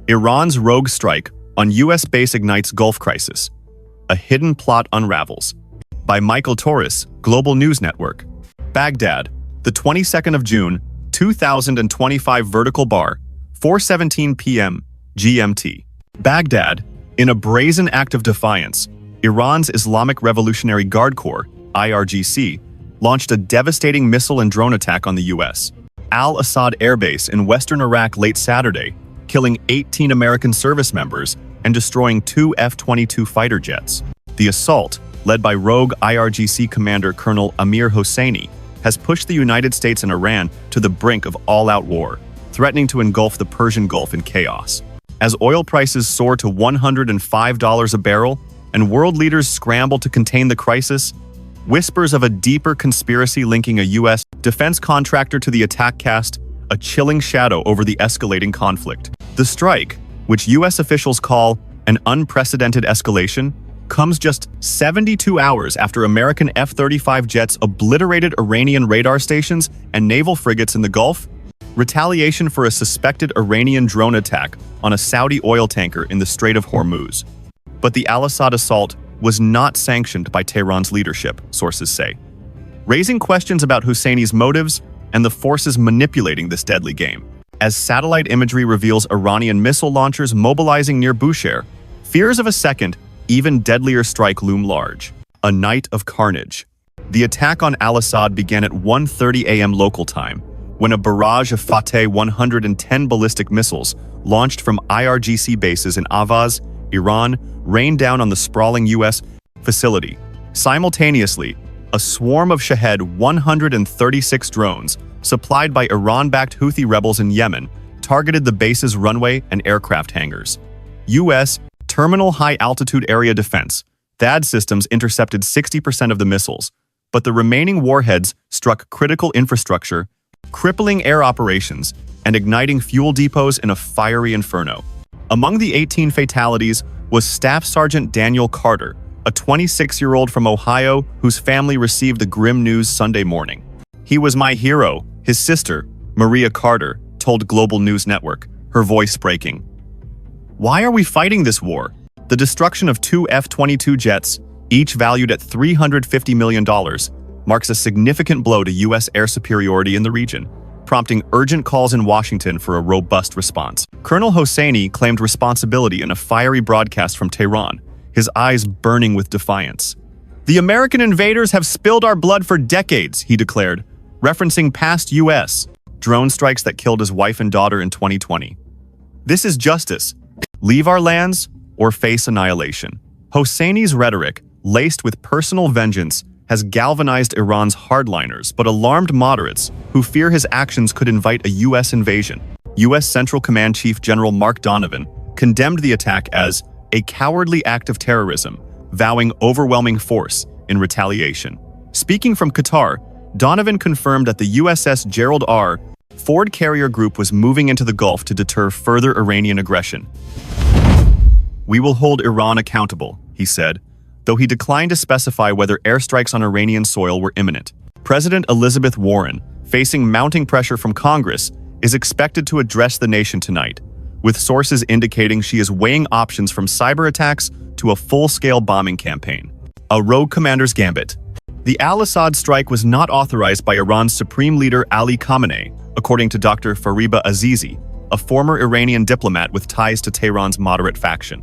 Iran's rogue strike on U.S. base ignites Gulf crisis. A hidden plot unravels. By Michael Torres, Global News Network. Baghdad, the 22nd of June, 2025 vertical bar, 4:17 p.m. GMT. Baghdad, in a brazen act of defiance, Iran's Islamic Revolutionary Guard Corps, IRGC, launched a devastating missile and drone attack on the U.S. Al-Assad Air Base in western Iraq late Saturday, killing 18 American service members and destroying 2 F-22 fighter jets. The assault, led by rogue IRGC commander Colonel Amir Hosseini, has pushed the United States and Iran to the brink of all-out war, threatening to engulf the Persian Gulf in chaos. As oil prices soar to $105 a barrel and world leaders scramble to contain the crisis, whispers of a deeper conspiracy linking a U.S. defense contractor to the attack cast a chilling shadow over the escalating conflict. The strike, which U.S. officials call an unprecedented escalation, comes just 72 hours after American F-35 jets obliterated Iranian radar stations and naval frigates in the Gulf. Retaliation for a suspected Iranian drone attack on a Saudi oil tanker in the Strait of Hormuz. But the al-Assad assault was not sanctioned by Tehran's leadership, sources say, raising questions about Hosseini's motives and the forces manipulating this deadly game. As satellite imagery reveals Iranian missile launchers mobilizing near Bushehr, fears of a second, even deadlier strike loom large. A night of carnage. The attack on al-Assad began at 1:30 a.m. local time, when a barrage of Fateh 110 ballistic missiles launched from IRGC bases in Ahvaz, Iran, rained down on the sprawling U.S. facility. Simultaneously, a swarm of Shahed 136 drones, supplied by Iran-backed Houthi rebels in Yemen, targeted the base's runway and aircraft hangars. U.S. Terminal High Altitude Area Defense, THAAD systems intercepted 60% of the missiles, but the remaining warheads struck critical infrastructure, crippling air operations and igniting fuel depots in a fiery inferno. Among the 18 fatalities was Staff Sergeant Daniel Carter, a 26-year-old from Ohio whose family received the grim news Sunday morning. "He was my hero," his sister, Maria Carter, told Global News Network, her voice breaking. "Why are we fighting this war? The destruction of 2 F-22 jets, each valued at $350 million, marks a significant blow to U.S. air superiority in the region, prompting urgent calls in Washington for a robust response." Colonel Hosseini claimed responsibility in a fiery broadcast from Tehran, his eyes burning with defiance. "The American invaders have spilled our blood for decades," he declared, referencing past U.S. drone strikes that killed his wife and daughter in 2020. "This is justice. Leave our lands or face annihilation." Hosseini's rhetoric, laced with personal vengeance, has galvanized Iran's hardliners but alarmed moderates who fear his actions could invite a U.S. invasion. U.S. Central Command Chief General Mark Donovan condemned the attack as a cowardly act of terrorism, vowing overwhelming force in retaliation. Speaking from Qatar, Donovan confirmed that the USS Gerald R. Ford carrier group was moving into the Gulf to deter further Iranian aggression. "We will hold Iran accountable," he said, though he declined to specify whether airstrikes on Iranian soil were imminent. President Elizabeth Warren, facing mounting pressure from Congress, is expected to address the nation tonight, with sources indicating she is weighing options from cyber attacks to a full-scale bombing campaign. A rogue commander's gambit. The al-Assad strike was not authorized by Iran's supreme leader Ali Khamenei, according to Dr. Fariba Azizi, a former Iranian diplomat with ties to Tehran's moderate faction.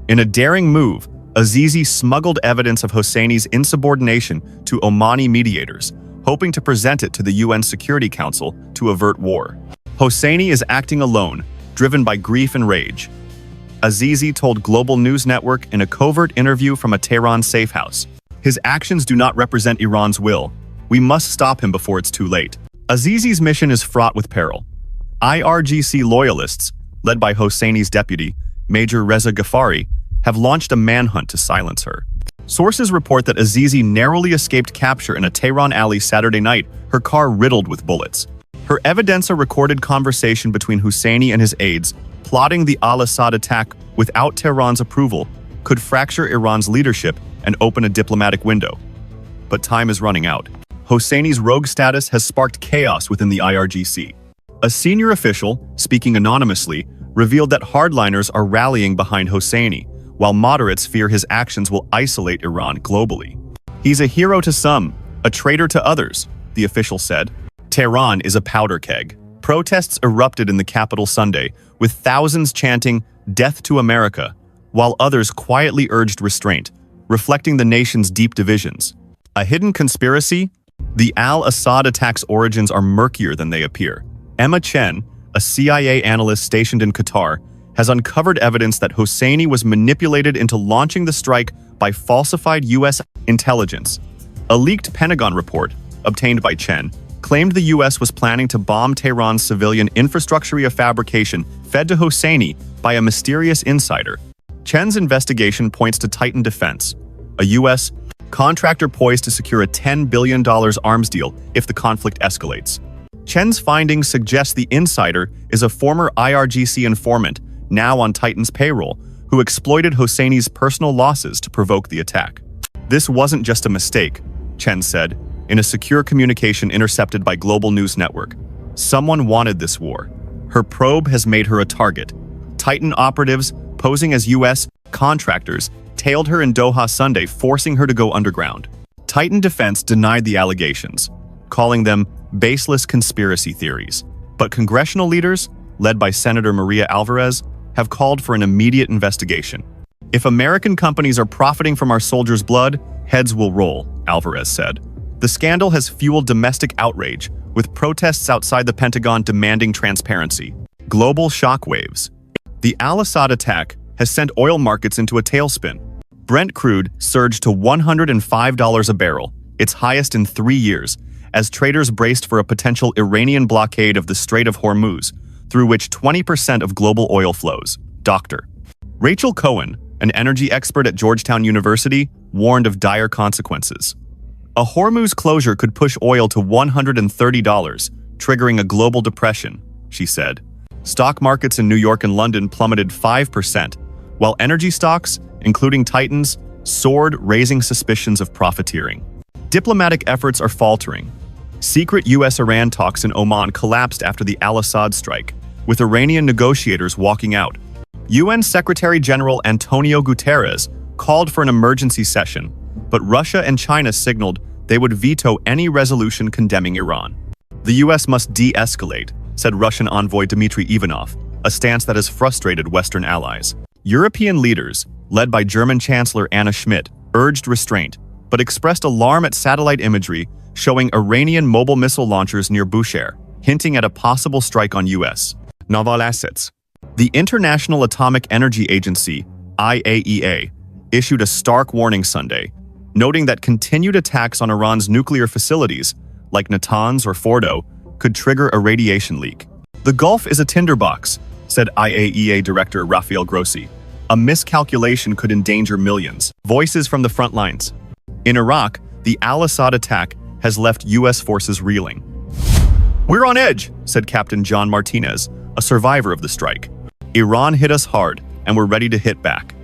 In a daring move, Azizi smuggled evidence of Hosseini's insubordination to Omani mediators, hoping to present it to the UN Security Council to avert war. Hosseini is acting alone, driven by grief and rage. Azizi told Global News Network in a covert interview from a Tehran safe house. "His actions do not represent Iran's will. We must stop him before it's too late." Azizi's mission is fraught with peril. IRGC loyalists, led by Hosseini's deputy, Major Reza Ghaffari, have launched a manhunt to silence her. Sources report that Azizi narrowly escaped capture in a Tehran alley Saturday night, her car riddled with bullets. Her evidence a recorded conversation between Hosseini and his aides, plotting the al-Assad attack without Tehran's approval, could fracture Iran's leadership and open a diplomatic window. But time is running out. Hosseini's rogue status has sparked chaos within the IRGC. A senior official, speaking anonymously, revealed that hardliners are rallying behind Hosseini, while moderates fear his actions will isolate Iran globally. He's a hero to some, a traitor to others, the official said. Tehran is a powder keg. Protests erupted in the capital Sunday, with thousands chanting, "Death to America," while others quietly urged restraint, reflecting the nation's deep divisions. A hidden conspiracy? The al-Assad attack's origins are murkier than they appear. Emma Chen, a CIA analyst stationed in Qatar, has uncovered evidence that Hosseini was manipulated into launching the strike by falsified U.S. intelligence. A leaked Pentagon report, obtained by Chen, claimed the U.S. was planning to bomb Tehran's civilian infrastructure via fabrication fed to Hosseini by a mysterious insider. Chen's investigation points to Titan Defense, a U.S. contractor poised to secure a $10 billion arms deal if the conflict escalates. Chen's findings suggest the insider is a former IRGC informant, now on Titan's payroll, who exploited Hosseini's personal losses to provoke the attack. This wasn't just a mistake, Chen said, in a secure communication intercepted by Global News Network. Someone wanted this war. Her probe has made her a target. Titan operatives, posing as U.S. contractors, tailed her in Doha Sunday, forcing her to go underground. Titan Defense denied the allegations, calling them baseless conspiracy theories. But congressional leaders, led by Senator Maria Alvarez, have called for an immediate investigation. If American companies are profiting from our soldiers' blood, heads will roll, Alvarez said. The scandal has fueled domestic outrage, with protests outside the Pentagon demanding transparency. Global shockwaves. The al-Assad attack has sent oil markets into a tailspin. Brent crude surged to $105 a barrel, its highest in 3 years, as traders braced for a potential Iranian blockade of the Strait of Hormuz, through which 20% of global oil flows. Dr. Rachel Cohen, an energy expert at Georgetown University, warned of dire consequences. A Hormuz closure could push oil to $130, triggering a global depression, she said. Stock markets in New York and London plummeted 5%, while energy stocks, including Titan's, soared, raising suspicions of profiteering. Diplomatic efforts are faltering. Secret U.S.-Iran talks in Oman collapsed after the al-Assad strike, with Iranian negotiators walking out. UN Secretary-General Antonio Guterres called for an emergency session, but Russia and China signaled they would veto any resolution condemning Iran. The U.S. must de-escalate, said Russian envoy Dmitry Ivanov, a stance that has frustrated Western allies. European leaders, led by German Chancellor Anna Schmidt, urged restraint, but expressed alarm at satellite imagery showing Iranian mobile missile launchers near Bushehr, hinting at a possible strike on U.S. naval assets. The International Atomic Energy Agency, IAEA, issued a stark warning Sunday, noting that continued attacks on Iran's nuclear facilities, like Natanz or Fordo, could trigger a radiation leak. The Gulf is a tinderbox, said IAEA Director Rafael Grossi. A miscalculation could endanger millions. Voices from the front lines. In Iraq, the al-Assad attack has left U.S. forces reeling. "We're on edge," said Captain John Martinez, a survivor of the strike. "Iran hit us hard, and we're ready to hit back."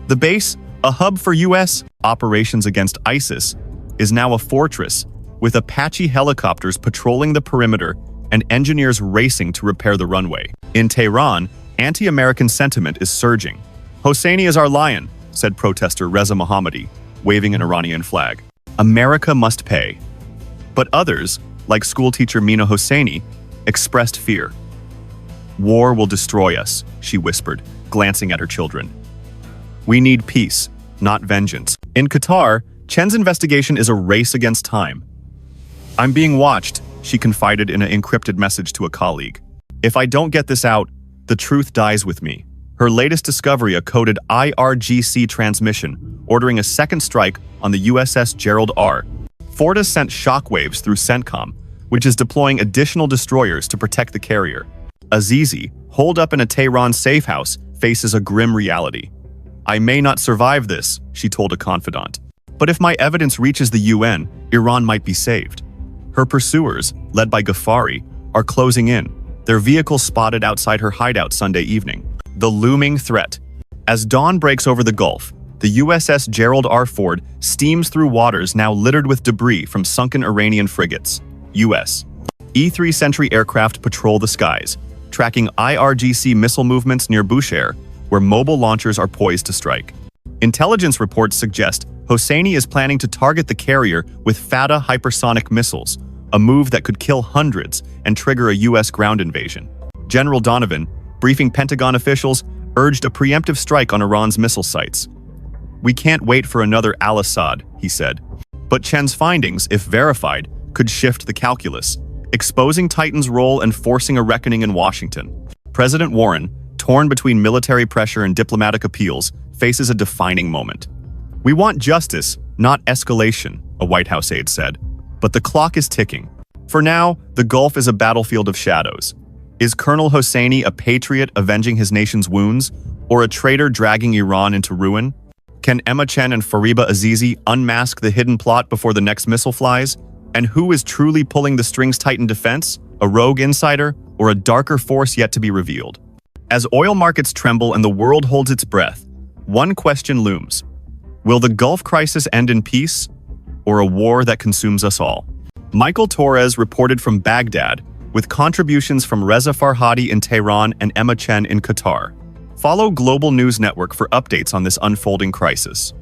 The base, a hub for U.S. operations against ISIS, is now a fortress, with Apache helicopters patrolling the perimeter and engineers racing to repair the runway. In Tehran, anti-American sentiment is surging. "Hosseini is our lion," said protester Reza Mohammadi, waving an Iranian flag. "America must pay." But others, like schoolteacher Mina Hosseini, expressed fear. "War will destroy us," she whispered, glancing at her children. "We need peace, not vengeance." In Qatar, Chen's investigation is a race against time. "I'm being watched," she confided in an encrypted message to a colleague. "If I don't get this out, the truth dies with me." Her latest discovery, a coded IRGC transmission, ordering a second strike on the USS Gerald R. Ford has sent shockwaves through CENTCOM, which is deploying additional destroyers to protect the carrier. Azizi, holed up in a Tehran safe house, faces a grim reality. "I may not survive this," she told a confidant. "But if my evidence reaches the UN, Iran might be saved." Her pursuers, led by Ghaffari, are closing in, their vehicle spotted outside her hideout Sunday evening. The looming threat. As dawn breaks over the Gulf, the USS Gerald R. Ford steams through waters now littered with debris from sunken Iranian frigates. U.S. E-3 Sentry aircraft patrol the skies, tracking IRGC missile movements near Bushehr, where mobile launchers are poised to strike. Intelligence reports suggest Hosseini is planning to target the carrier with Fateh hypersonic missiles, a move that could kill hundreds and trigger a U.S. ground invasion. General Donovan, briefing Pentagon officials, urged a preemptive strike on Iran's missile sites. "We can't wait for another al-Assad," he said. But Chen's findings, if verified, could shift the calculus, exposing Titan's role and forcing a reckoning in Washington. President Warren, torn between military pressure and diplomatic appeals, faces a defining moment. "We want justice, not escalation," a White House aide said. But the clock is ticking. For now, the Gulf is a battlefield of shadows. Is Colonel Hosseini a patriot avenging his nation's wounds, or a traitor dragging Iran into ruin? Can Emma Chen and Fariba Azizi unmask the hidden plot before the next missile flies? And who is truly pulling the strings Titan defense? A rogue insider, or a darker force yet to be revealed? As oil markets tremble and the world holds its breath, one question looms. Will the Gulf crisis end in peace, or a war that consumes us all? Michael Torres reported from Baghdad, with contributions from Reza Farhadi in Tehran and Emma Chen in Qatar. Follow Global News Network for updates on this unfolding crisis.